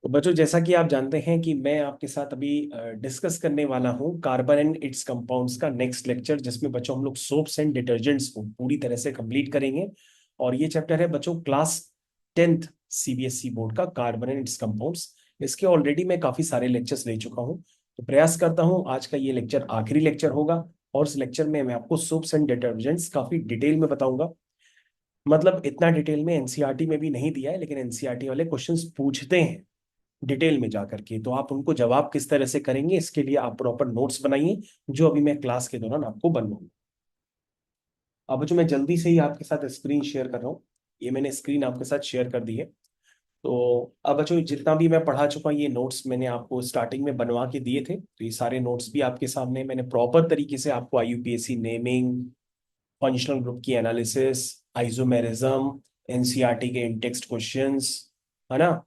तो बच्चों, जैसा कि आप जानते हैं कि मैं आपके साथ अभी डिस्कस करने वाला हूं कार्बन एंड इट्स कंपाउंड्स का नेक्स्ट लेक्चर, जिसमें बच्चों हम लोग सोप्स एंड डिटर्जेंट्स को पूरी तरह से कंप्लीट करेंगे। और ये चैप्टर है बच्चों क्लास 10th सीबीएसई बोर्ड का कार्बन एंड इट्स कंपाउंड्स। इसके ऑलरेडी मैं काफी सारे लेक्चर्स ले चुका हूं, तो प्रयास करता हूं आज का ये लेक्चर आखिरी लेक्चर होगा। और इस लेक्चर में मैं आपको सोप्स एंड डिटर्जेंट्स काफी डिटेल में बताऊंगा। मतलब इतना डिटेल में एनसीईआरटी में भी नहीं दिया है, लेकिन एनसीईआरटी वाले क्वेश्चंस पूछते हैं डिटेल में जा करके, तो आप उनको जवाब किस तरह से करेंगे इसके लिए आप प्रॉपर नोट्स बनाइए, जो अभी मैं क्लास के दौरान आपको बनवाऊंगा। अब जो मैं जल्दी से ही आपके साथ स्क्रीन शेयर कर रहा हूँ, ये मैंने स्क्रीन आपके साथ शेयर कर दी है। तो अब बच्चों, जितना भी मैं पढ़ा चुका हूँ, ये नोट्स मैंने आपको स्टार्टिंग में बनवा के दिए थे, तो ये सारे नोट्स भी आपके सामने मैंने प्रॉपर तरीके से आपको आईयूपीएसी नेमिंग, फंक्शनल ग्रुप की एनालिसिस, आइसोमेरिज्म, एनसीईआरटी के इन टेक्स्ट क्वेश्चंस, है ना,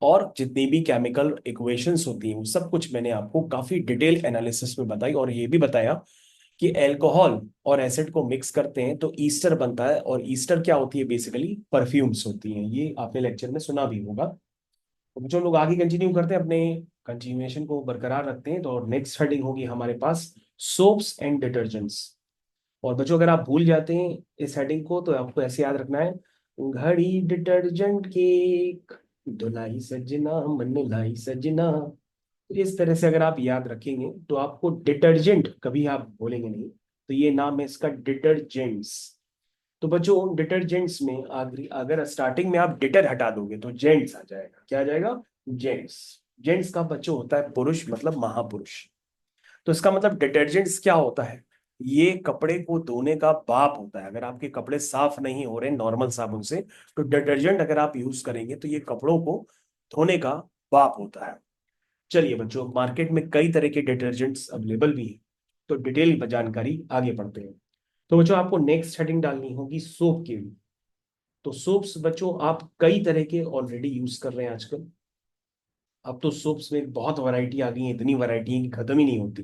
और जितनी भी केमिकल इक्वेशंस होती हैं वो सब कुछ मैंने आपको काफी डिटेल एनालिसिस में बताई। और ये भी बताया कि अल्कोहल और एसिड को मिक्स करते हैं तो ईस्टर बनता है, और ईस्टर क्या होती है, बेसिकली परफ्यूम्स होती हैं। ये आपने लेक्चर में सुना भी होगा। तो जो लोग आगे कंटिन्यू करते हैं, अपने कंटिन्यूएशन को बरकरार रखते हैं, तो नेक्स्ट हेडिंग होगी हमारे पास सोप्स एंड डिटर्जेंट्स। और बच्चों, अगर आप भूल जाते हैं इस हेडिंग को, तो आपको ऐसे याद रखना है, घड़ी डिटर्जेंट केक, धुलाई सजना मन लाई सजना। तो इस तरह से अगर आप याद रखेंगे तो आपको डिटर्जेंट कभी आप भूलेंगे नहीं। तो ये नाम है इसका, डिटर्जेंट्स। तो बच्चों, डिटर्जेंट्स में अगर अगर स्टार्टिंग में आप डिटर हटा दोगे तो जेंट्स आ जाएगा। क्या आ जाएगा? जेंट्स। जेंट्स का बच्चों होता है पुरुष, मतलब महापुरुष। तो इसका मतलब डिटर्जेंट्स क्या होता है? ये कपड़े को धोने का बाप होता है। अगर आपके कपड़े साफ नहीं हो रहे नॉर्मल साबुन से, तो डिटर्जेंट अगर आप यूज करेंगे तो ये कपड़ों को धोने का बाप होता है। चलिए बच्चों, मार्केट में कई तरह के डिटर्जेंट्स अवेलेबल भी हैं, तो डिटेल जानकारी आगे बढ़ते हैं। तो बच्चों, आपको नेक्स्ट हेडिंग डालनी होगी सोप की भी। तो सोप्स बच्चों आप कई तरह के ऑलरेडी यूज कर रहे हैं आजकल। अब तो सोप्स में बहुत वैरायटी आ गई है, इतनी वैरायटी है कि खत्म ही नहीं होती।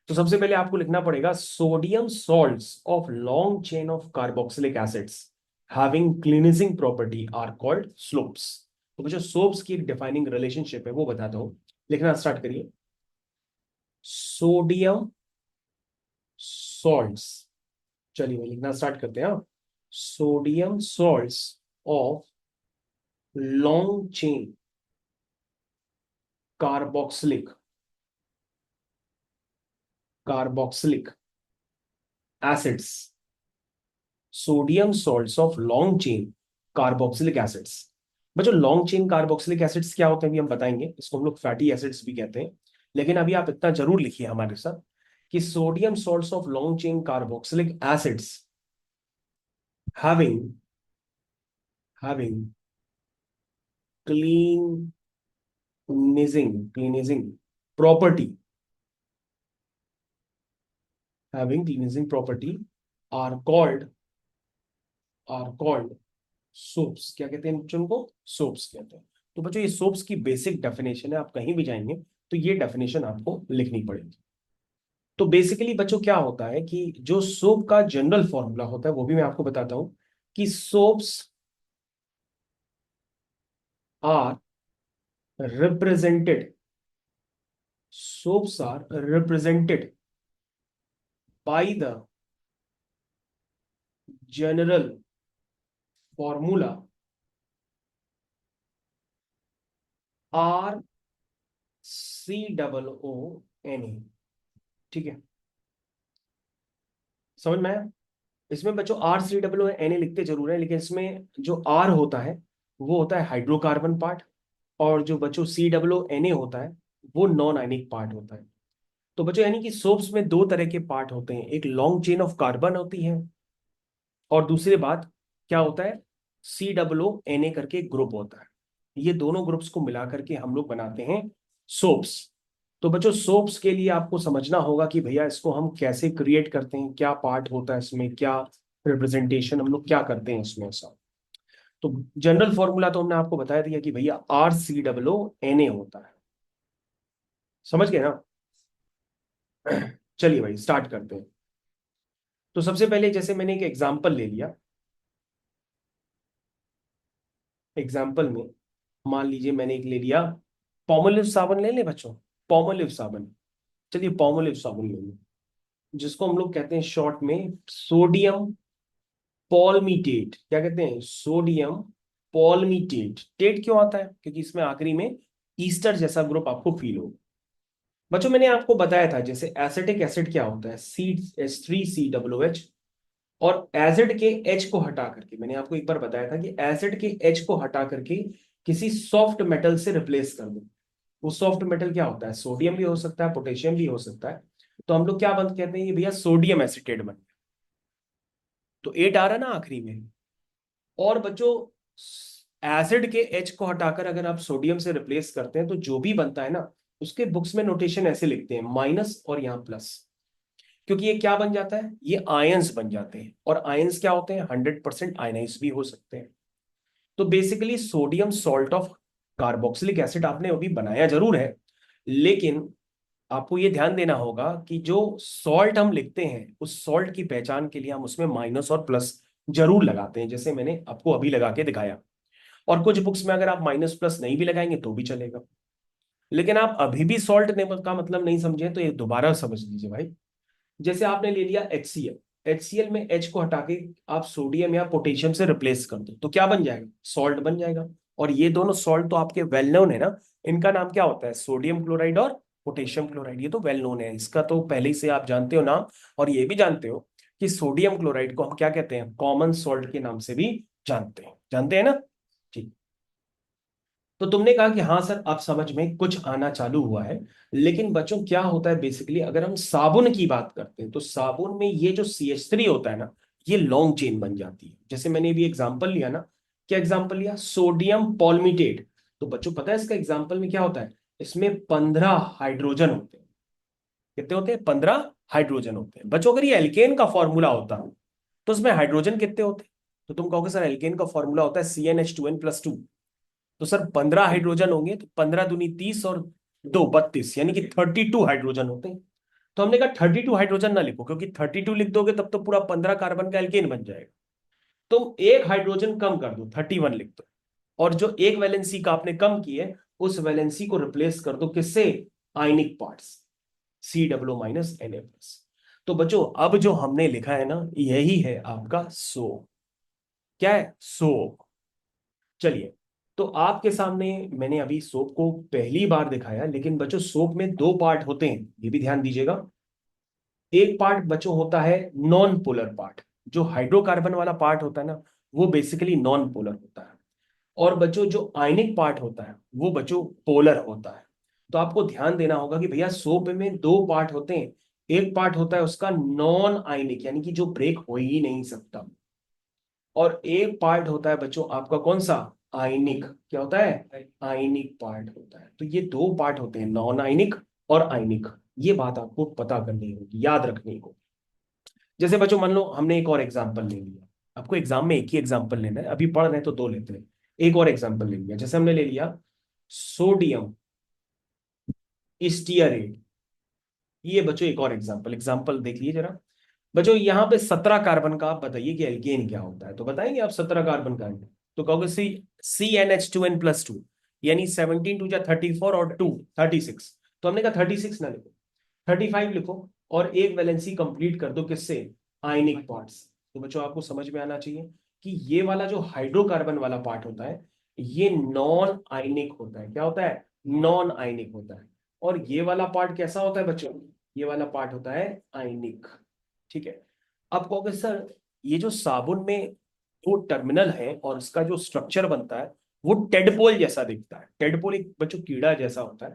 तो सबसे पहले आपको लिखना पड़ेगा, sodium salts of long chain of carboxylic acids having cleansing property are called soaps. तो मुझे सोप्स की एक डिफाइनिंग रिलेशनशिप है वो बताता हूं। लिखना स्टार्ट करिए। सोडियम सॉल्ट्स, चलिए लिखना स्टार्ट करते हैं। Sodium salts of long chain carboxylic carboxylic acids, sodium salts of long chain carboxylic acids. बच्चों, लॉन्ग चेन कार्बोक्सिलिक एसिड्स क्या होते हैं अभी हम बताएंगे। इसको हम लोग फैटी एसिड्स भी कहते हैं। लेकिन अभी आप इतना जरूर लिखिए हमारे साथ कि sodium salts of long chain carboxylic acids having having cleansing property, having cleansing property are called soaps. क्या कहते हैं बच्चों को? सोप्स कहते हैं। तो बच्चों, ये सोप्स की बेसिक डेफिनेशन है। आप कहीं भी जाएंगे तो ये डेफिनेशन आपको लिखनी पड़ेगी। तो बेसिकली बच्चों क्या होता है कि जो सोप का जनरल फॉर्मूला होता है वो भी मैं आपको बताता हूं, कि soaps are represented soaps are represented by the general formula are COO NA। ठीक है, समझ में आया? इसमें बच्चों RCOO NA लिखते जरूर है, लेकिन इसमें जो R होता है वो होता है हाइड्रोकार्बन पार्ट, और जो बच्चों COO NA होता है वो नॉन आयनिक पार्ट होता है। तो बच्चों, यानी कि सोप्स में दो तरह के पार्ट होते हैं, एक लॉन्ग चेन ऑफ कार्बन होती है, और दूसरी बात क्या होता है, COO NA करके ग्रुप होता है। ये दोनों ग्रुप्स को मिला करके हम लोग बनाते हैं सोप्स। तो बच्चों, सोप्स के लिए आपको समझना होगा कि भैया इसको हम कैसे क्रिएट करते हैं, क्या पार्ट होता है इसमें, क्या रिप्रेजेंटेशन हम लोग क्या करते हैं इसमें ऐसा। तो जनरल फॉर्मूला तो हमने आपको बता दिया कि भैया RCOO NA होता है। समझ गए ना? चलिए भाई स्टार्ट करते हैं। तो सबसे पहले जैसे मैंने एक एग्जांपल ले लिया। एग्जाम्पल में मान लीजिए मैंने एक ले लिया, पॉमोलिव साबुन ले ले बच्चों, पॉमोलिव साबुन। चलिए पॉमोलिव साबुन ले लो, जिसको हम लोग कहते हैं शॉर्ट में सोडियम पॉलमीटेट। क्या कहते हैं? सोडियम पॉलमीटेट। टेट क्यों आता है? क्योंकि इसमें आखिरी में ईस्टर जैसा ग्रुप आपको फील होगा। बच्चों मैंने आपको बताया था जैसे एसिटिक एसिड क्या होता है, C H3COOH, और एसिड के H को हटा करके, मैंने आपको एक बार बताया था कि एसिड के H को हटा करके किसी सॉफ्ट मेटल से रिप्लेस कर दो। वो सॉफ्ट मेटल क्या होता है? सोडियम भी हो सकता है, पोटेशियम भी हो सकता है। तो हम लोग क्या बंद कहते हैं? ये भैया सोडियम एसिटेट बन गया। तो एट आ रहा है ना आखिरी में। और बच्चों एसिड के H को हटाकर अगर आप सोडियम से रिप्लेस करते हैं तो जो भी बनता है ना, उसके बुक्स में नोटेशन ऐसे लिखते हैं, माइनस और यहाँ प्लस। क्योंकि ये क्या बन जाता है? ये आयंस बन जाते हैं। और आयंस क्या होते हैं? 100% आयनाइज भी हो सकते हैं। तो basically sodium salt of carboxylic acid आपने अभी बनाया जरूर है, लेकिन आपको ये ध्यान देना होगा कि जो सॉल्ट हम लिखते हैं उस सॉल्ट की पहचान के लिए हम उसमें माइनस और प्लस जरूर लगाते हैं, जैसे मैंने आपको अभी लगा के दिखाया। और कुछ बुक्स में अगर आप माइनस प्लस नहीं भी लगाएंगे तो भी चलेगा। लेकिन आप अभी भी सॉल्ट का मतलब नहीं समझे तो ये दोबारा समझ लीजिए भाई। जैसे आपने ले लिया HCl, HCl में H को हटा के आप सोडियम या पोटेशियम से रिप्लेस कर दो तो क्या बन जाएगा? सॉल्ट बन जाएगा। और ये दोनों सॉल्ट तो आपके वेल नोन है ना। इनका नाम क्या होता है? सोडियम क्लोराइड और पोटेशियम क्लोराइड। ये तो वेल नोन है, इसका तो पहले ही से आप जानते हो नाम। और ये भी जानते हो कि सोडियम क्लोराइड को हम क्या कहते हैं? कॉमन सॉल्ट के नाम से भी जानते हैं ना। ठीक। तो तुमने कहा कि हाँ सर अब समझ में कुछ आना चालू हुआ है। लेकिन बच्चों क्या होता है बेसिकली, अगर हम साबुन की बात करते हैं तो साबुन में ये जो CH3 होता है ना, ये लॉन्ग चेन बन जाती है। जैसे मैंने भी एग्जांपल लिया ना, क्या एग्जांपल लिया? सोडियम पॉलमीटेट। तो बच्चों पता है इसका एग्जांपल में क्या होता है? इसमें 15 हाइड्रोजन होते हैं। कितने होते हैं? 15 हाइड्रोजन होते हैं। बच्चों अगर ये एल्केन का फॉर्मूला होता तो उसमें हाइड्रोजन कितने होते? तो तुम कहोगे सर एल्केन का फॉर्मूला होता है CnH2n+2। तो सर 15 हाइड्रोजन होंगे तो 15 दूनी 30 और 2 32, यानी कि 32 हाइड्रोजन होते हैं। तो हमने कहा 32 हाइड्रोजन ना लिखो, क्योंकि 32 लिख दोगे तब तो पूरा 15 कार्बन का एल्केन बन जाएगा। तुम एक हाइड्रोजन कम कर दो, 31 लिख दो। और जो एक वैलेंसी का आपने कम की है उस वैलेंसी को रिप्लेस कर दो किससे? आयनिक पार्ट्स, C+- Na+। तो बच्चों अब जो हमने लिखा है ना, यही है आपका सो। क्या है? सो। चलिए, तो आपके सामने मैंने अभी सोप को पहली बार दिखाया, लेकिन बच्चों सोप में दो पार्ट होते हैं, ये भी ध्यान दीजिएगा। एक पार्ट बच्चों होता है नॉन पोलर पार्ट। जो हाइड्रोकार्बन वाला पार्ट होता है ना, वो बेसिकली नॉन पोलर होता है। और बच्चों जो आयनिक पार्ट होता है वो बच्चों पोलर होता है। तो आपको ध्यान देना होगा कि भैया सोप में दो पार्ट होते हैं। एक पार्ट होता है उसका नॉन आयनिक, यानी कि जो ब्रेक हो ही नहीं सकता। और एक पार्ट होता है बच्चों आपका कौन सा? आयनिक। क्या होता है? आयनिक पार्ट होता है। तो ये दो पार्ट होते हैं, नॉन आयनिक और आयनिक। ये बात आपको पता करनी होगी, याद रखनी होगी। जैसे बच्चों मान लो हमने एक और एग्जांपल ले लिया। आपको एग्जाम में एक ही एग्जांपल लेना है, अभी पढ़ रहे हैं तो दो लेते हैं। एक और एग्जांपल ले लिया, जैसे हमने ले लिया सोडियम स्टीयरेट। ये बच्चों एक और एग्जांपल एग्जांपल देख लीजिए जरा। बच्चों यहाँ पे 17 कार्बन का आप बताइए कि एल्केन क्या होता है। तो बताएंगे आप 17 कार्बन का? तो कहोगे CnH2n+2, यानी 17 टू जा 34 और 2 36। तो हमने कहा 36 ना लिखो, 35 लिखो। और एक वैलेंसी कंप्लीट कर दो किससे? आयनिक पार्ट्स। तो बच्चों आपको समझ में आना चाहिए कि ये वाला जो हाइड्रोकार्बन वाला पार्ट होता है ये नॉन आयनिक होता है। क्या होता है? नॉन आयनिक होता है। और ये वाला पार्ट कैसा होता है बच्चों? ये वाला पार्ट होता है आयनिक। ठीक है। अब कहोगे सर ये जो साबुन में दो टर्मिनल है और इसका जो स्ट्रक्चर बनता है वो टेडपोल जैसा दिखता है। टेडपोल एक बच्चों कीड़ा जैसा होता है।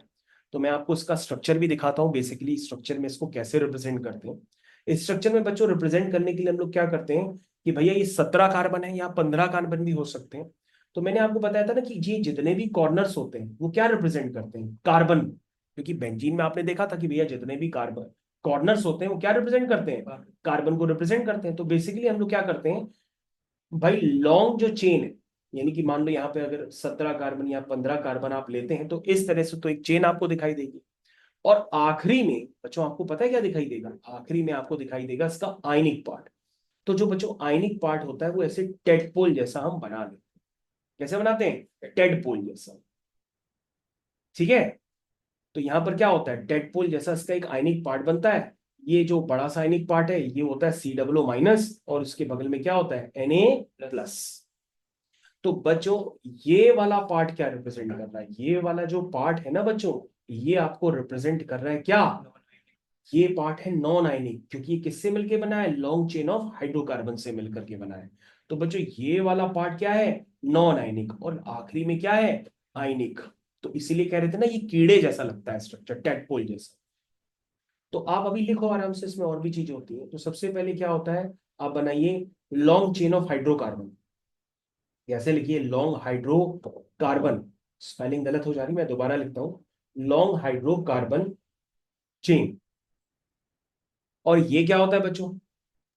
तो मैं आपको इसका स्ट्रक्चर भी दिखाता हूँ, बेसिकली स्ट्रक्चर में इसको कैसे रिप्रेजेंट करते हैं। इस स्ट्रक्चर में बच्चों रिप्रेजेंट करने के लिए हम लोग क्या करते हैं कि भैया ये 17 कार्बन है या 15 कार्बन भी हो सकते हैं। तो मैंने आपको बताया था ना कि ये जितने भी कॉर्नर्स होते हैं वो क्या रिप्रेजेंट करते हैं? कार्बन। क्योंकि बेंजीन में आपने देखा था कि भैया जितने भी कार्बन कॉर्नर्स होते हैं वो क्या रिप्रेजेंट करते हैं? कार्बन को रिप्रेजेंट करते हैं। तो बेसिकली हम लोग क्या करते हैं भाई, लॉन्ग जो चेन है, यानी कि मान लो यहाँ पे अगर 17 कार्बन या 15 कार्बन आप लेते हैं तो इस तरह से तो एक चेन आपको दिखाई देगी। और आखिरी में बच्चों आपको पता है क्या दिखाई देगा? आखिरी में आपको दिखाई देगा इसका आयनिक पार्ट। तो जो बच्चों आयनिक पार्ट होता है वो ऐसे टेडपोल जैसा हम बना लेते हैं। कैसे बनाते हैं? टेडपोल जैसा। ठीक है। तो यहां पर क्या होता है, डेडपूल जैसा इसका एक आयनिक पार्ट बनता है। ये जो बड़ा सा आयनिक पार्ट है ये होता है COO- और उसके बगल में क्या होता है, Na+। तो बच्चों ये वाला पार्ट क्या रिप्रेजेंट कर रहा है, ये वाला जो पार्ट है ना बच्चों, ये आपको रिप्रेजेंट कर रहा है क्या, ये पार्ट है नॉन आयनिक, क्योंकि ये किससे मिलके बना है, लॉन्ग चेन ऑफ हाइड्रोकार्बन से मिलकर के बना है। तो बच्चों ये वाला पार्ट क्या है, नॉन आयनिक, और आखिरी में क्या है, आयनिक। तो इसीलिए कह रहे थे ना ये कीड़े जैसा लगता है स्ट्रक्चर, टेडपोल जैसा। तो आप अभी लिखो आराम से, इसमें और भी चीजें होती है। तो सबसे पहले क्या होता है, आप बनाइए लॉन्ग चेन ऑफ हाइड्रोकार्बन। कैसे लिखिए, लॉन्ग हाइड्रोकार्बन, स्पेलिंग गलत हो जा रही, मैं दोबारा लिखता हूं, लॉन्ग हाइड्रोकार्बन चेन। और ये क्या होता है बच्चों,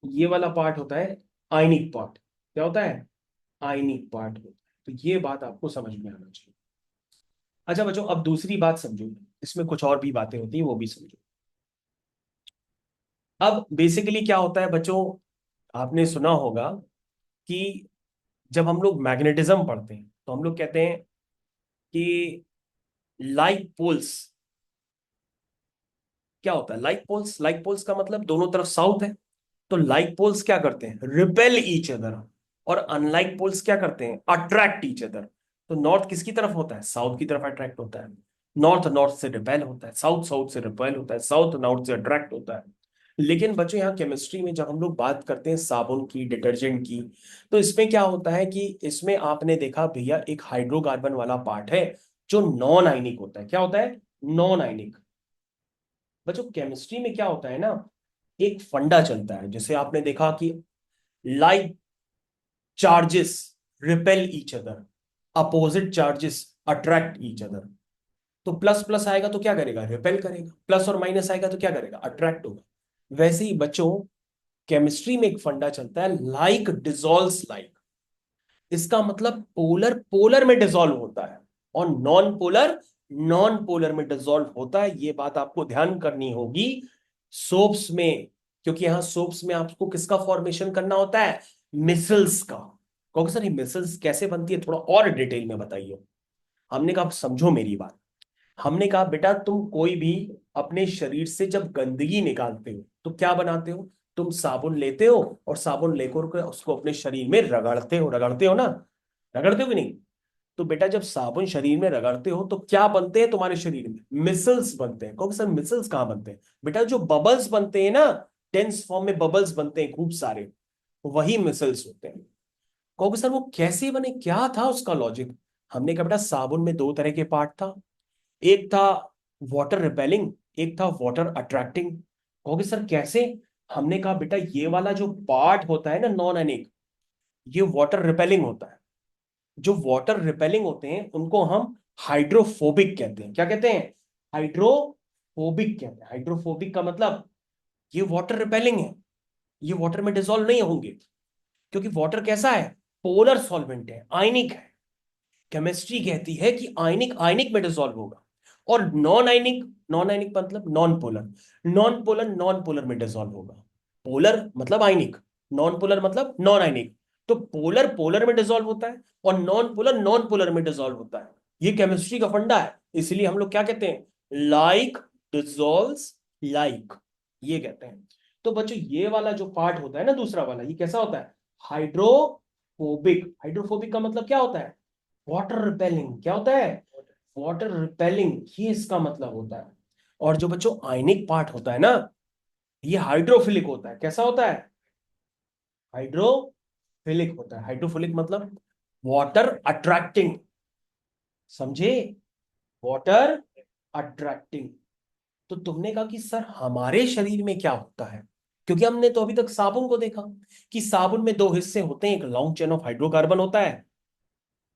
ये वाला पार्ट होता है आयनिक पार्ट। क्या होता है, आयनिक पार्ट होता है। तो ये बात आपको समझ में आना चाहिए। अच्छा बच्चों, अब दूसरी बात समझो, इसमें कुछ और भी बातें होती है वो भी समझो। अब बेसिकली क्या होता है बच्चों, आपने सुना होगा कि जब हम लोग मैग्नेटिज्म पढ़ते हैं तो हम लोग कहते हैं कि लाइक पोल्स, क्या होता है लाइक पोल्स, लाइक पोल्स का मतलब दोनों तरफ साउथ है। तो लाइक पोल्स क्या करते हैं, रिपेल ईच अदर, और अनलाइक पोल्स क्या करते हैं, अट्रैक्ट ईच अदर। तो नॉर्थ किसकी तरफ होता है, साउथ की तरफ अट्रैक्ट होता है। नॉर्थ नॉर्थ से रिपेल होता है, साउथ साउथ से रिपेल होता है, साउथ नॉर्थ से अट्रैक्ट होता है। लेकिन बच्चों यहाँ केमिस्ट्री में जब हम लोग बात करते हैं साबुन की, डिटर्जेंट की, तो इसमें क्या होता है कि इसमें आपने देखा भैया एक हाइड्रोकार्बन वाला पार्ट है जो नॉन आयनिक होता है। क्या होता है, नॉन आयनिक। बच्चों केमिस्ट्री में क्या होता है ना, एक फंडा चलता है, जैसे आपने देखा कि like charges repel each other, opposite charges attract each other. तो प्लस प्लस आएगा तो क्या करेगा, रिपेल करेगा, प्लस और माइनस आएगा तो क्या करेगा, अट्रैक्ट होगा। वैसे ही बच्चों केमिस्ट्री में एक फंडा चलता है, लाइक डिजोल्व्स लाइक। इसका मतलब पोलर पोलर में डिसॉल्व होता है, और नॉन पोलर नॉन पोलर में डिसॉल्व होता है। ये बात आपको ध्यान करनी होगी सोप्स में, क्योंकि यहां सोप्स में आपको किसका फॉर्मेशन करना होता है, मिसल्स का। क्योंकि सर ये मिसल्स कैसे बनती है, थोड़ा और डिटेल में बताइए। हमने कहा समझो मेरी बात, हमने कहा बेटा तुम कोई भी अपने शरीर से जब गंदगी निकालते हो तो क्या बनाते हो, तुम साबुन लेते हो और साबुन लेकर के उसको अपने शरीर में रगड़ते हो ना, रगड़ते हो कि नहीं। तो बेटा जब साबुन शरीर में रगड़ते हो तो क्या बनते हैं तुम्हारे शरीर में, मिसल्स बनते हैं। क्योंकि सर मिसल्स कहाँ बनते हैं, बेटा जो बबल्स बनते हैं ना, टेंस फॉर्म में बबल्स बनते हैं खूब सारे, वही मिसल्स होते हैं। क्योंकि सर वो कैसे बने, क्या था उसका लॉजिक। हमने कहा बेटा साबुन में दो तरह के पार्ट था, एक था वाटर रिपेलिंग, एक था वाटर अट्रैक्टिंग। कहोगे सर कैसे, हमने कहा बेटा ये वाला जो पार्ट होता है ना नॉन एनिक, ये वाटर रिपेलिंग होता है। जो वाटर रिपेलिंग होते हैं उनको हम हाइड्रोफोबिक कहते हैं। क्या कहते हैं, हाइड्रोफोबिक कहते हैं। हाइड्रोफोबिक का मतलब ये वाटर रिपेलिंग है, ये वाटर में डिसॉल्व नहीं होंगे, क्योंकि वाटर कैसा है, पोलर सॉल्वेंट है, आयनिक है। केमिस्ट्री कहती है कि आयनिक आयनिक में डिसॉल्व होगा, और नॉन आयनिक, नॉन आयनिक मतलब non polar, non polar non polar में डिसॉल्व होगा। पोलर मतलब आयनिक, नॉन पोलर मतलब नॉन आयनिक। तो पोलर पोलर में डिसॉल्व होता है, और नॉन पोलर में डिसॉल्व होता है। ये केमिस्ट्री का फंडा है, इसलिए हम लोग क्या कहते हैं, लाइक डिसॉल्व्स लाइक, ये कहते हैं। तो बच्चों ये वाला जो पार्ट होता है ना दूसरा वाला, ये कैसा होता है, हाइड्रोफोबिक। हाइड्रोफोबिक का मतलब क्या होता है, वाटर रिपेलिंग। क्या होता है, वाटर रिपेलिंग, ये इसका मतलब होता है। और जो बच्चों आयनिक पार्ट होता है ना, ये हाइड्रोफिलिक होता है। कैसा होता है, हाइड्रोफिलिक होता है। हाइड्रोफिलिक मतलब वाटर अट्रैक्टिंग, समझे, वाटर अट्रैक्टिंग। तो तुमने कहा कि सर हमारे शरीर में क्या होता है, क्योंकि हमने तो अभी तक साबुन को देखा कि साबुन में दो हिस्से होते हैं, एक लॉन्ग चेन ऑफ हाइड्रोकार्बन होता है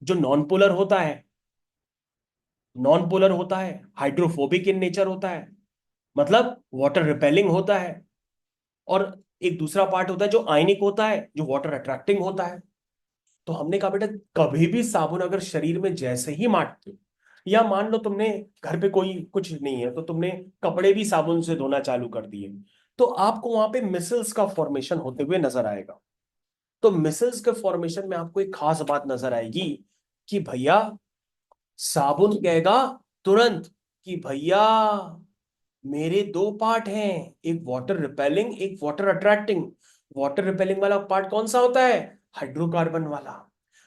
जो नॉन पोलर होता है, नॉन पोलर होता है, हाइड्रोफोबिक इन नेचर होता है, मतलब वाटर रिपेलिंग होता है। और एक दूसरा पार्ट होता है जो आयनिक होता है, जो वाटर अट्रैक्टिंग होता है। तो हमने कहा बेटा कभी भी साबुन अगर शरीर में जैसे ही मारते हो, या मान लो तुमने घर पे कोई कुछ नहीं है तो तुमने कपड़े भी साबुन से धोना चालू कर दिए, तो आपको वहां पे मिसल्स का फॉर्मेशन होते हुए नजर आएगा। तो मिसल्स के फॉर्मेशन में आपको एक खास बात नजर आएगी कि भैया साबुन कहेगा तुरंत कि भैया मेरे दो पार्ट हैं, एक वाटर रिपेलिंग एक वाटर अट्रैक्टिंग। वाटर रिपेलिंग वाला पार्ट कौन सा होता है? हाइड्रोकार्बन वाला।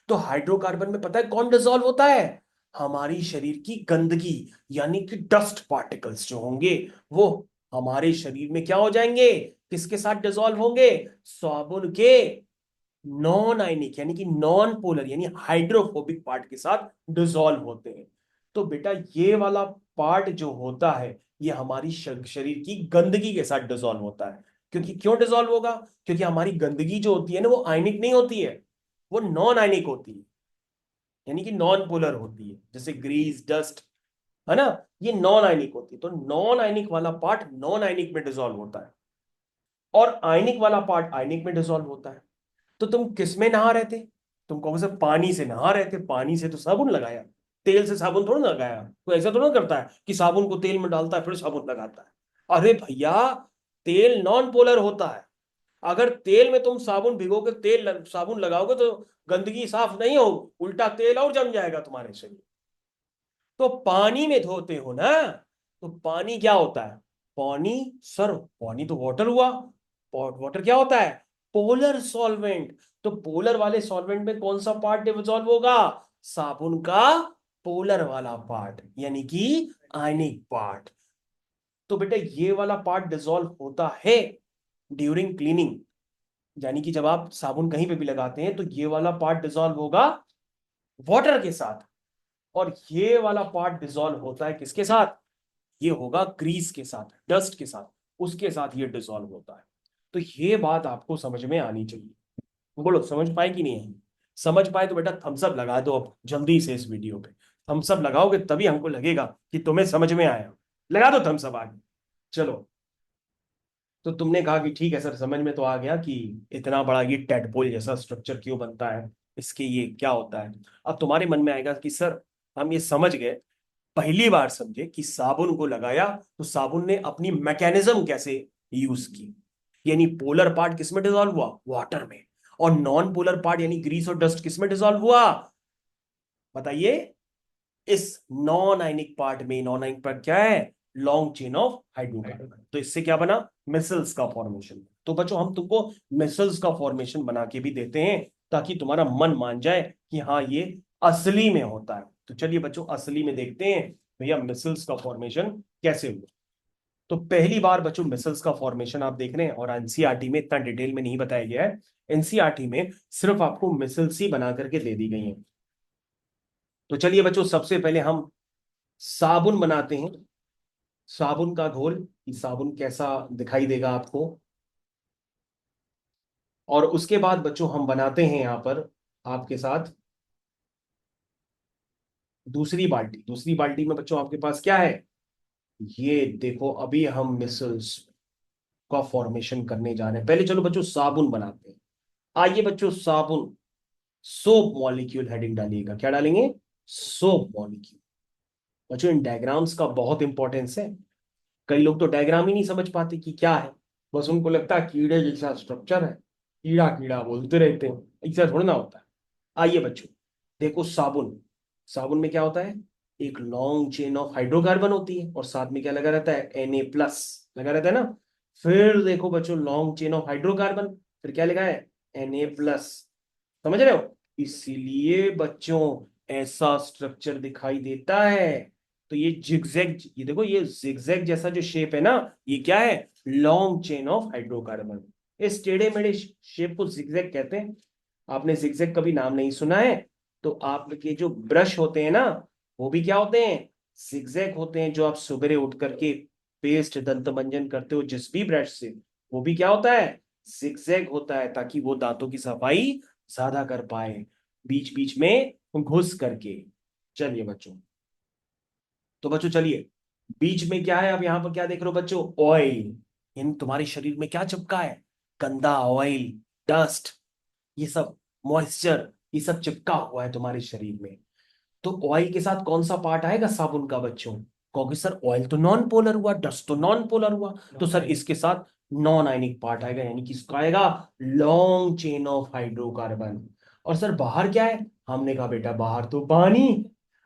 तो हाइड्रोकार्बन में पता है कौन डिसॉल्व होता है? हमारी शरीर की गंदगी, यानी कि डस्ट पार्टिकल्स जो होंगे वो हमारे शरीर में क्या हो जाएंगे? किसके साथ डिसॉल्व होंगे? साबुन के नॉन आयनिक यानी कि नॉन पोलर यानी हाइड्रोफोबिक पार्ट के साथ डिसॉल्व होते हैं। तो बेटा ये वाला पार्ट जो होता है ये हमारी शरीर की गंदगी के साथ डिसॉल्व होता है। क्योंकि क्यों डिसॉल्व होगा? क्योंकि हमारी गंदगी जो होती है ना वो आयनिक नहीं होती है, वो नॉन आयनिक होती है, यानी कि नॉन पोलर होती है, जैसे ग्रीस डस्ट, है ना, ये नॉन आयनिक होती है। तो नॉन आयनिक वाला पार्ट नॉन आयनिक में डिसॉल्व होता है और आयनिक वाला पार्ट आयनिक में डिसॉल्व होता है। तो तुम किस में नहा रहे थे? तुम कहोगे सर पानी से नहा रहे थे। पानी से तो साबुन लगाया, तेल से साबुन थोड़ा ना लगाया। कोई ऐसा थोड़ा करता है कि साबुन को तेल में डालता है फिर साबुन लगाता है। अरे भैया तेल नॉन पोलर होता है। अगर तेल में तुम साबुन भिगो के साबुन लगाओगे तो गंदगी साफ नहीं होगी, उल्टा तेल और जम जाएगा तुम्हारे शरीर। तो पानी में धोते हो ना, तो पानी क्या होता है? पानी, सर पानी तो वाटर हुआ। वाटर क्या होता है? Polar solvent. तो पोलर वाले सॉल्वेंट में कौन सा पार्ट डिसॉल्व होगा? साबुन का पोलर वाला पार्ट, यानी कि आयनिक पार्ट। तो बेटा ये वाला पार्ट डिसॉल्व होता है ड्यूरिंग क्लीनिंग, यानी कि जब आप साबुन कहीं पे भी लगाते हैं तो ये वाला पार्ट डिसॉल्व होगा वाटर के साथ, और ये वाला पार्ट डिसॉल्व होता है किसके साथ? ये होगा ग्रीस के साथ, डस्ट के साथ, उसके साथ ये डिसॉल्व होता है। तो ये बात आपको समझ में आनी चाहिए। बोलो समझ पाए कि नहीं है? समझ पाए तो बेटा थम्स अप लगा दो अब जल्दी से इस वीडियो पे। थम्स अप लगाओगे तभी हमको लगेगा कि तुम्हें समझ में आया। लगा दो थम्स अप आगे। चलो, तो तुमने कहा कि ठीक है सर समझ में तो आ गया कि इतना बड़ा ये टेडपोल जैसा स्ट्रक्चर क्यों बनता है, इसके ये क्या होता है। अब तुम्हारे मन में आएगा कि सर हम ये समझ गए, पहली बार समझे कि साबुन को लगाया तो साबुन ने अपनी मैकेनिज्म कैसे यूज की। यानी पोलर पार्ट किस में डिसॉल्व हुआ? वाटर में। और नॉन पोलर पार्ट यानी ग्रीस और डस्ट किस में डिसॉल्व हुआ? बताइए। इस नॉन आयनिक पार्ट में, नॉन आयनिक पार्ट क्या है? Long chain of hydrocarbon. तो इससे क्या बना? मिसल्स का फॉर्मेशन। तो बच्चों हम तुमको मिसल्स का फॉर्मेशन बना के भी देते हैं ताकि तुम्हारा मन मान जाए कि हाँ ये असली में होता है। तो चलिए बच्चों असली में देखते हैं भैया मिसल्स का फॉर्मेशन कैसे हुआ। तो पहली बार बच्चों मिसल्स का फॉर्मेशन आप देख रहे हैं और एनसीईआरटी में इतना डिटेल में नहीं बताया गया है। एनसीईआरटी में सिर्फ आपको मिसल्स ही बना करके दे दी गई है। तो चलिए बच्चों सबसे पहले हम साबुन बनाते हैं। साबुन का घोल, कि साबुन कैसा दिखाई देगा आपको। और उसके बाद बच्चों हम बनाते हैं यहां पर आपके साथ दूसरी बाल्टी। दूसरी बाल्टी में बच्चों आपके पास क्या है? ये देखो अभी हम मिसल्स का फॉर्मेशन करने जा रहे हैं। पहले चलो बच्चों साबुन बनाते हैं। आइए बच्चों साबुन, सोप मॉलिक्यूल हेडिंग डालिएगा। क्या डालेंगे? Soap molecule. बच्चों इन डायग्राम्स का बहुत इंपॉर्टेंस है। कई लोग तो डायग्राम ही नहीं समझ पाते कि क्या है, बस उनको लगता है कीड़े जैसा स्ट्रक्चर है, कीड़ा कीड़ा बोलते रहते हैं। ऐसा थोड़ा ना होता है। आइए बच्चों देखो साबुन। साबुन में क्या होता है? एक लॉन्ग चेन ऑफ हाइड्रोकार्बन होती है और साथ में क्या लगा रहता है? Na+ लगा रहता है ना। फिर देखो बच्चों लॉन्ग चेन ऑफ हाइड्रोकार्बन, फिर क्या लिखा है? Na+। समझ रहे हो? इसीलिए बच्चों ऐसा स्ट्रक्चर दिखाई देता है। तो ये जिगजैग, ये देखो ये जिगजैग जैसा जो शेप है ना, ये क्या है? Long chain of hydrocarbon. इस टेढ़े मेढ़े शेप को जिगजैग कहते हैं। आपने जिगजैग कभी नाम नहीं सुना है तो आपके जो ब्रश होते हैं ना वो भी क्या होते हैं? जिगजैग होते हैं। जो आप सुबह उठ करके पेस्ट दंत मंजन करते हो जिस भी ब्रश से, वो भी क्या होता है? जिगजैग होता है, ताकि वो दांतों की सफाई ज्यादा कर पाए बीच बीच में घुस करके। चलिए बच्चों, तो बच्चों चलिए बीच में क्या है? अब यहां पर क्या देख रहे हो बच्चों? ऑयल। इन तुम्हारे शरीर में क्या चिपका है? गंदा ऑयल, डस्ट, ये सब मॉइस्चर, ये सब चिपका हुआ है तुम्हारे शरीर में। तो ऑयल के साथ कौन सा पार्ट आएगा साबुन का बच्चों? क्योंकि सर ऑयल तो नॉन पोलर हुआ, डस्ट तो नॉन पोलर हुआ, तो सर इसके साथ नॉन आयनिक पार्ट आएगा, यानी कि इसका आएगा लॉन्ग चेन ऑफ हाइड्रोकार्बन। और सर बाहर क्या है? हमने कहा बेटा बाहर तो पानी।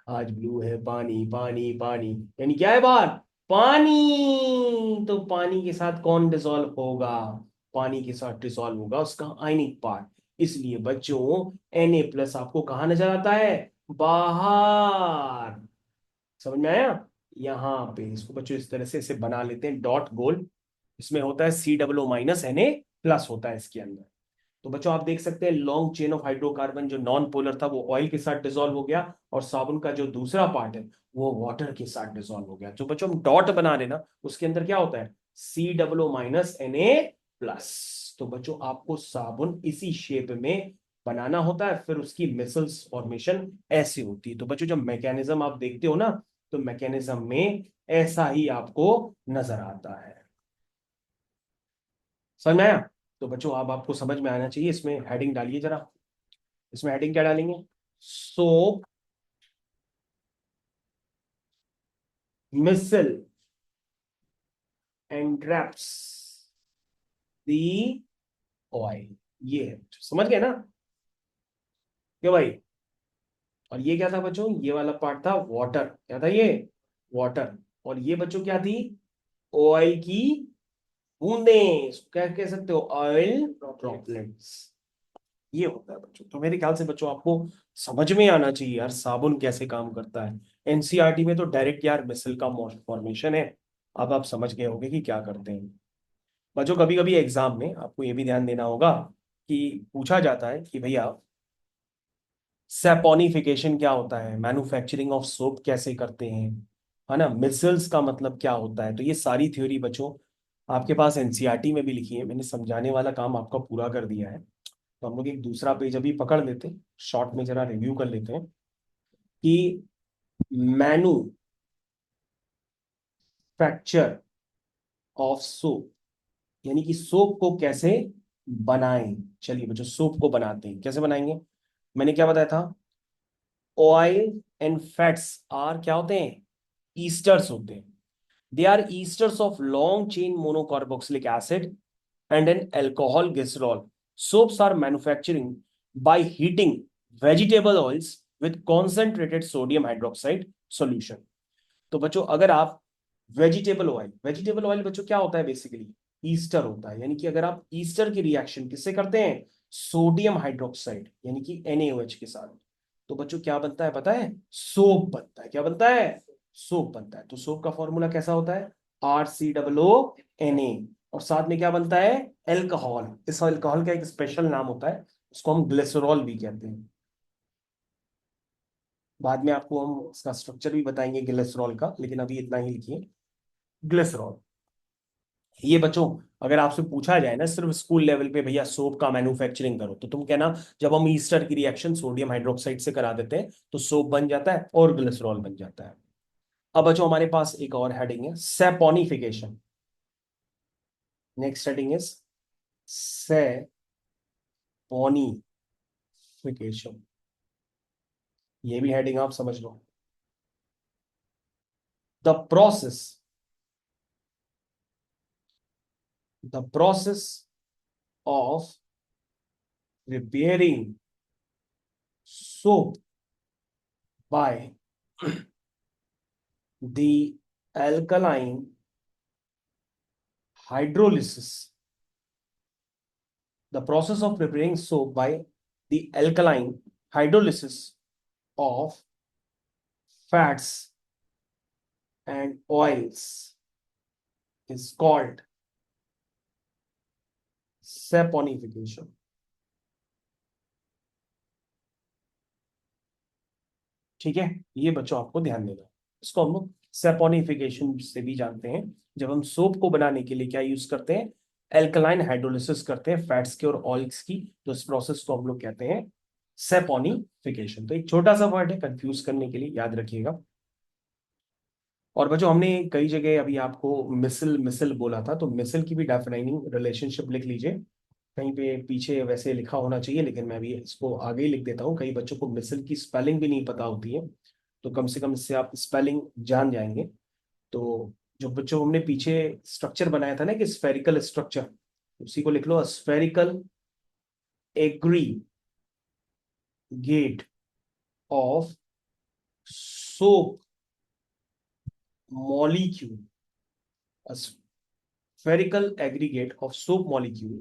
आज ब्लू है पानी पानी पानी, यानी क्या है बाहर, पानी। तो पानी के साथ कौन डिसॉल्व होगा, पानी के साथ डिसॉल्व होगा उसका आयनिक पार्ट। इसलिए बच्चों Na+ आपको कहाँ नजर आता है, बाहर। समझ में आया। यहाँ पे इसको बच्चों इस तरह से इसे बना लेते हैं डॉट गोल। इसमें होता है COO- Na+ होता है इसके अंदर। तो बच्चों आप देख सकते हैं लॉन्ग चेन ऑफ हाइड्रोकार्बन जो नॉन पोलर था वो ऑयल के साथ डिसॉल्व हो गया, और साबुन का जो दूसरा पार्ट है वो वाटर के साथ डिसॉल्व हो गया। जो बच्चों हम डॉट बना रहे ना उसके अंदर क्या होता है, COO- Na+। तो बच्चों आपको साबुन इसी शेप में बनाना होता है, फिर उसकी मिसल्स फॉर्मेशन ऐसे होती है। तो बच्चों जब मैकेनिज्म आप देखते हो ना, तो मैकेनिज्म में ऐसा ही आपको नजर आता है। समझ में आया। तो बच्चों अब आपको समझ में आना चाहिए। इसमें हेडिंग डालिए जरा। इसमें हेडिंग क्या डालेंगे, सोप मिसल एंड्रैप्स दी ऑयल। ये है, समझ गए ना, क्यों भाई। और ये क्या था बच्चों, ये वाला पार्ट था वाटर, क्या था ये, वाटर। और ये बच्चों क्या थी, ऑयल की बूंदें, इसको क्या कह सकते हो, ऑयल ड्रॉपलेट्स। ये होता है बच्चों। तो मेरे ख्याल से बच्चों आपको समझ में आना चाहिए यार साबुन कैसे काम करता है। एनसीईआरटी में तो डायरेक्ट यार मिसल का फॉर्मेशन है। अब आप समझ गए होंगे कि क्या करते हैं बच्चों। कभी कभी एग्जाम में आपको ये भी ध्यान देना होगा कि पूछा जाता है कि भैया सैपोनिफिकेशन क्या होता है, मैन्युफैक्चरिंग ऑफ सोप कैसे करते हैं, है ना, मिसल्स का मतलब क्या होता है। तो ये सारी थ्योरी बच्चों आपके पास एनसीईआरटी में भी लिखी है। मैंने समझाने वाला काम आपका पूरा कर दिया है। तो हम लोग एक दूसरा पेज अभी पकड़ लेते हैं, शॉर्ट में जरा रिव्यू कर लेते हैं कि मैन्युफैक्चर ऑफ सोप, यानी कि सोप को कैसे बनाएं। चलिए बच्चों सोप को बनाते हैं, कैसे बनाएंगे। मैंने क्या बताया था, ऑयल एंड फैट्स आर क्या होते हैं, ईस्टर्स होते हैं। They are esters of long chain monocarboxylic acid and an alcohol glycerol. Soaps are manufacturing by heating vegetable oils with concentrated sodium hydroxide solution. तो बच्चों अगर आप वेजिटेबल ऑयल बच्चों क्या होता है बेसिकली, ईस्टर होता है। यानी कि अगर आप ईस्टर की रिएक्शन किससे करते हैं, सोडियम हाइड्रोक्साइड यानी कि NaOH के साथ, तो बच्चों क्या बनता है पता है, सोप बनता है। क्या बनता है, सोप बनता है। तो सोप का फॉर्मूला कैसा होता है, RCOO Na, और साथ में क्या बनता है, एल्कोहल। इस एल्कोहल का एक स्पेशल नाम होता है, उसको हम ग्लिसरॉल भी कहते हैं। बाद में आपको हम इसका स्ट्रक्चर भी बताएंगे ग्लिसरॉल का, लेकिन अभी इतना ही लिखिए, ग्लिसरॉल। ये बच्चों अगर आपसे पूछा जाए ना सिर्फ स्कूल लेवल पे, भैया सोप का मैन्युफैक्चरिंग करो, तो तुम कहना जब हम ईस्टर की रिएक्शन सोडियम हाइड्रोक्साइड से करा देते हैं तो सोप बन जाता है और ग्लिसरॉल बन जाता है। अब बच्चों हमारे पास एक और हेडिंग है, saponification. Next heading is saponification. ये भी हेडिंग आप समझ लो। The process of preparing soap by the alkaline hydrolysis. The process of preparing soap by the alkaline hydrolysis of fats and oils is called saponification. ठीक है, ये बच्चों आपको ध्यान देना। इसको हम लोग सेपोनिफिकेशन से भी जानते हैं। जब हम सोप को बनाने के लिए क्या यूज करते हैं, एल्कलाइन हाइड्रोलिसिस करते हैं फैट्स के और ऑयल्स की, तो इस प्रोसेस को हम लोग कहते हैं सेपोनिफिकेशन। तो एक छोटा सा वर्ड है, कंफ्यूज करने के लिए याद रखिएगा। और बच्चों हमने कई जगह अभी आपको मिसल मिसल बोला था, तो मिसल की भी डेफिनाइनिंग रिलेशनशिप लिख लीजिए। कहीं पे पीछे वैसे लिखा होना चाहिए, लेकिन मैं भी इसको आगे ही लिख देता हूँ। कई बच्चों को मिसल की स्पेलिंग भी नहीं पता होती है, तो कम से कम इससे आप स्पेलिंग जान जाएंगे। तो जो बच्चों हमने पीछे स्ट्रक्चर बनाया था ना कि स्फेरिकल स्ट्रक्चर, उसी को लिख लो, spherical aggregate of soap molecule, a spherical aggregate of soap molecule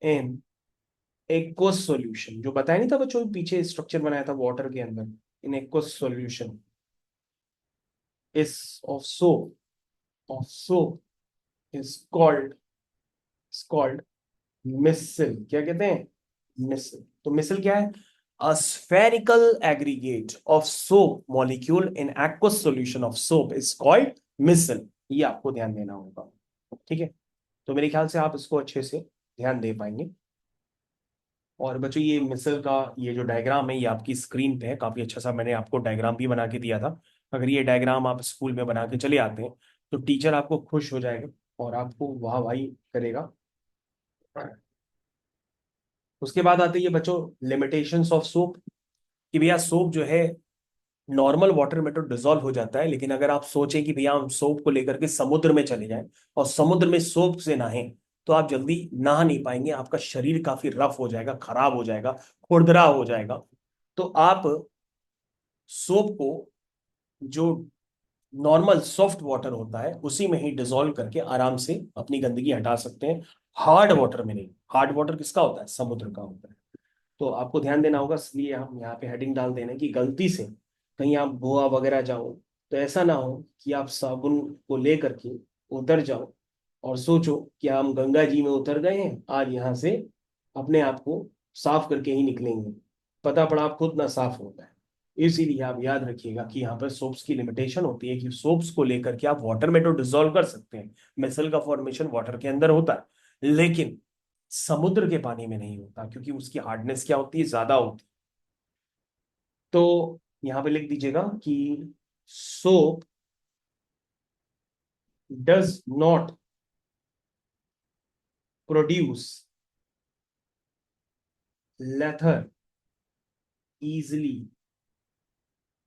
in aqueous solution, जो बताया नहीं था बच्चों, पीछे स्ट्रक्चर बनाया था वाटर के अंदर, इन aqueous solution is of soap is called मिसल। क्या कहते हैं? मिसल। तो मिसल क्या है? A spherical aggregate of soap molecule in aqueous solution of soap is called micelle. ये आपको ध्यान देना होगा, ठीक है? तो मेरे ख्याल से आप इसको अच्छे से ध्यान दे पाएंगे। और बच्चों ये मिसल का ये जो डायग्राम है ये आपकी स्क्रीन पे है, काफी अच्छा सा मैंने आपको डायग्राम भी बना के दिया था। अगर ये डायग्राम आप स्कूल में बना के चले आते हैं तो टीचर आपको खुश हो जाएगा और आपको वाह वाही करेगा। उसके बाद आती है बच्चों लिमिटेशंस ऑफ सोप, कि भैया सोप जो है नॉर्मल वाटर में तो डिजोल्व हो जाता है, लेकिन अगर आप सोचें कि भैया हम सोप को लेकर के समुद्र में चले जाएं और समुद्र में सोप से नहाएं तो आप जल्दी नहा नहीं पाएंगे, आपका शरीर काफी रफ हो जाएगा, खराब हो जाएगा, खुरदरा हो जाएगा। तो आप सोप को जो नॉर्मल सॉफ्ट वाटर होता है उसी में ही डिजोल्व करके आराम से अपनी गंदगी हटा सकते हैं, हार्ड वाटर में नहीं। हार्ड वाटर किसका होता है? समुद्र का होता है। तो आपको ध्यान देना होगा, इसलिए हम यहाँ पे हेडिंग डाल देना कि गलती से कहीं आप गोवा वगैरह जाओ तो ऐसा ना हो कि आप साबुन को लेकर के उतर जाओ और सोचो कि हम गंगा जी में उतर गए हैं, आज यहाँ से अपने आप को साफ करके ही निकलेंगे, पता पड़ा आप खुद ना साफ हो गए। इसीलिए आप याद रखिएगा कि यहाँ पर सोप्स की लिमिटेशन होती है कि सोप्स को लेकर के आप वाटर में तो डिजोल्व कर सकते हैं, मिसल का फॉर्मेशन वाटर के अंदर होता है, लेकिन समुद्र के पानी में नहीं होता, क्योंकि उसकी हार्डनेस क्या होती है? ज्यादा होती है। तो यहां पे लिख दीजिएगा कि soap does not produce लेथर easily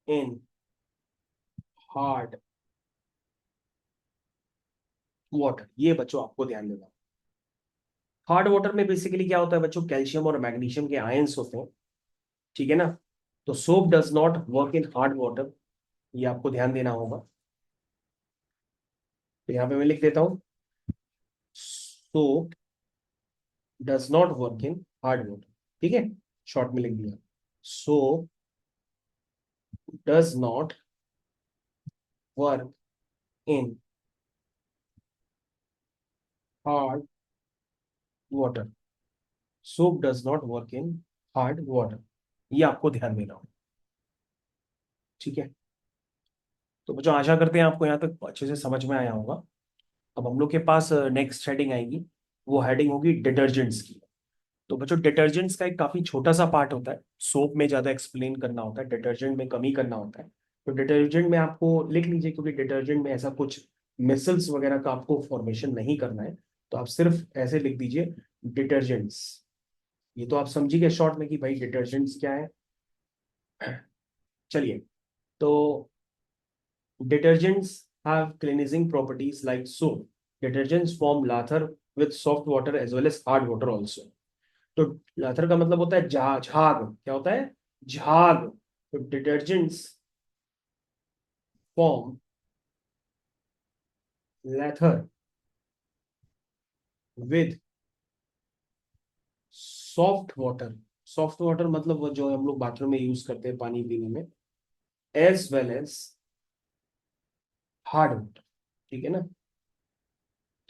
in hard water. ये बच्चों आपको ध्यान देना। हार्ड वाटर में बेसिकली क्या होता है बच्चों? कैल्शियम और मैग्नीशियम के आयंस होते हैं, ठीक है ना? तो soap does not work in hard water, ये आपको ध्यान देना होगा। तो यहां पे मैं लिख देता हूं, soap does not work in hard water, ठीक है? शॉर्ट में लिख दिया, soap does not work in hard water. Soap does not work in hard water, ये आपको ध्यान देना हो, ठीक है? तो बच्चों आशा करते हैं आपको यहाँ तक अच्छे से समझ में आया होगा। अब हम लोग के पास नेक्स्ट हेडिंग आएगी, वो हेडिंग होगी डिटर्जेंट्स की। तो बच्चों डिटर्जेंट्स का एक काफी छोटा सा पार्ट होता है, सोप में ज्यादा एक्सप्लेन करना होता है, डिटर्जेंट में कम ही करना होता है। तो डिटर्जेंट में आपको लिख लीजिए, क्योंकि डिटर्जेंट में ऐसा कुछ मिसल्स वगैरह का आपको फॉर्मेशन नहीं करना है, तो आप सिर्फ ऐसे लिख दीजिए डिटर्जेंट्स। ये तो आप समझिए गए शॉर्ट में कि भाई डिटर्जेंट्स क्या है। चलिए, तो detergents have cleansing properties like soap. Detergents form lather with soft water as well as hard water also. तो लाथर का मतलब होता है झाग। क्या होता है? झाग। तो detergents form Lather with soft water. Soft water मतलब वो जो हम लोग बाथरूम में यूज करते हैं पानी पीने में, as well as hard water, ठीक है ना?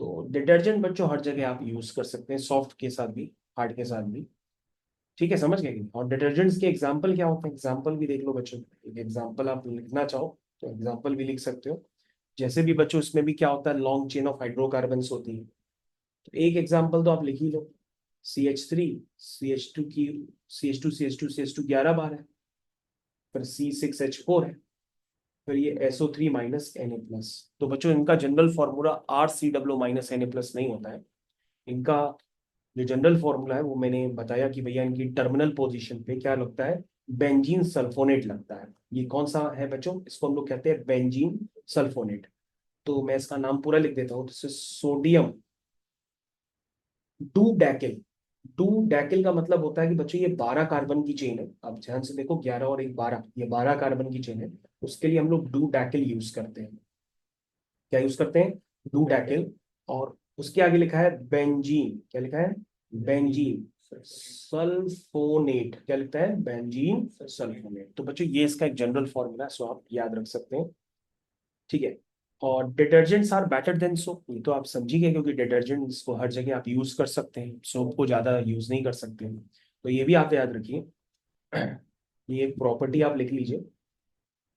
तो डिटर्जेंट बच्चों हर जगह आप यूज कर सकते हैं, सॉफ्ट के साथ भी, हार्ड के साथ भी, ठीक है? समझ गए कि नहीं? और डिटर्जेंट्स के एग्जाम्पल क्या होते हैं? एग्जाम्पल भी देख लो बच्चों, एक एग्जाम्पल आप लिखना चाहो तो एग्जाम्पल भी लिख सकते हो। जैसे भी बच्चों इसमें भी क्या होता है, लॉन्ग चेन ऑफ हाइड्रोकार्बन होती है। तो एक एग्जाम्पल तो आप लिख ही लो, CH3 CH2 की CH2 CH2 11 बार है, फिर C6H4 है, फिर ये SO3 - Na+। तो बच्चों इनका जनरल फॉर्मूला RCOO - Na+ नहीं होता है। इनका जो जनरल फॉर्मूला है वो मैंने बताया कि भैया इनकी टर्मिनल पोजीशन पे क्या लगता है? बेंजीन सल्फोनेट लगता है। ये कौन सा है बच्चों? इसको हम लोग कहते हैं बेंजीन सल्फोनेट। तो मैं इसका नाम पूरा लिख देता हूँ, तो सोडियम डू डैकिल। डू डैकिल का मतलब होता है कि बच्चों ये 12 कार्बन की चेन है, आप ध्यान से देखो 11 और एक 12, ये 12 कार्बन की चेन है। उसके लिए हम लोग डू डैकिल यूज करते हैं। क्या यूज करते हैं? डू डैकिल। और उसके आगे लिखा है बेंजीन, क्या लिखा है? बेंजीन सल्फोनेट, क्या लिखता है? Benzene sulphonate. तो बच्चों ये इसका एक जनरल फॉर्मूला है, सो आप याद रख सकते हैं। ठीक है। और detergents are better than soap, ये तो आप समझी गए, क्योंकि डिटर्जेंट्स को हर जगह आप यूज कर सकते हैं, सोप को ज्यादा यूज नहीं कर सकते हैं। तो ये भी आप याद रखिए। ये एक प्रॉपर्टी आप लिख लीजिए।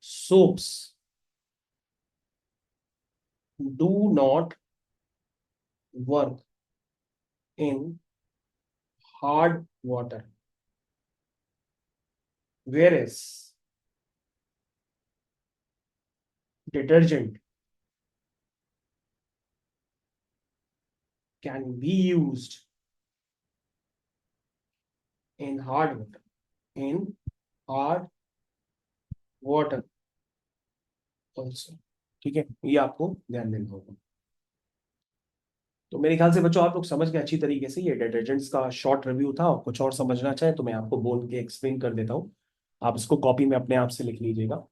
Soaps do not work in hard water, whereas detergent can be used in hard water, in hard water also. ठीक है, ये आपको ध्यान देना होगा। तो मेरे ख्याल से बच्चों आप लोग समझ गए अच्छी तरीके से, ये डिटर्जेंट्स का शॉर्ट रिव्यू था। और कुछ और समझना चाहे तो मैं आपको बोल के एक्सप्लेन कर देता हूँ, आप इसको कॉपी में अपने आप से लिख लीजिएगा।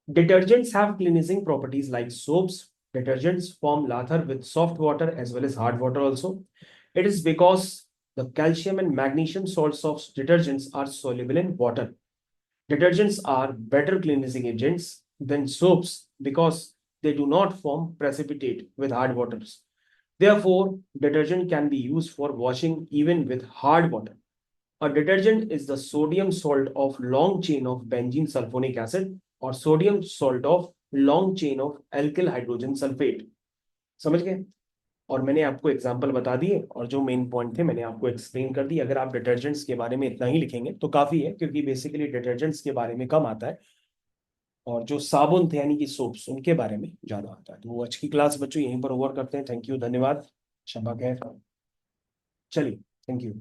Detergents have cleansing properties like soaps. Detergents form lather with soft water as well as hard water also. It is because the calcium and magnesium salts of detergents are soluble in water. Detergents are better cleansing agents than soaps because they do not form precipitate with hard waters. Therefore, detergent can be used for washing even with hard water. A detergent is the sodium salt of long chain of benzene sulfonic acid or sodium salt of long chain of alkyl hydrogen sulfate. समझ गए? और मैंने आपको example बता दिए, और जो main point थे मैंने आपको एक्सप्लेन कर दी। अगर आप डिटर्जेंट्स के बारे में इतना ही लिखेंगे तो काफी है, क्योंकि बेसिकली डिटर्जेंट्स के बारे में कम आता है, और जो साबुन थे यानी कि सोप्स, उनके बारे में ज्यादा आता है। तो वो आज की क्लास बच्चों यहीं पर ओवर करते हैं। थैंक यू, धन्यवाद, शबा खैर। चलिए, थैंक यू।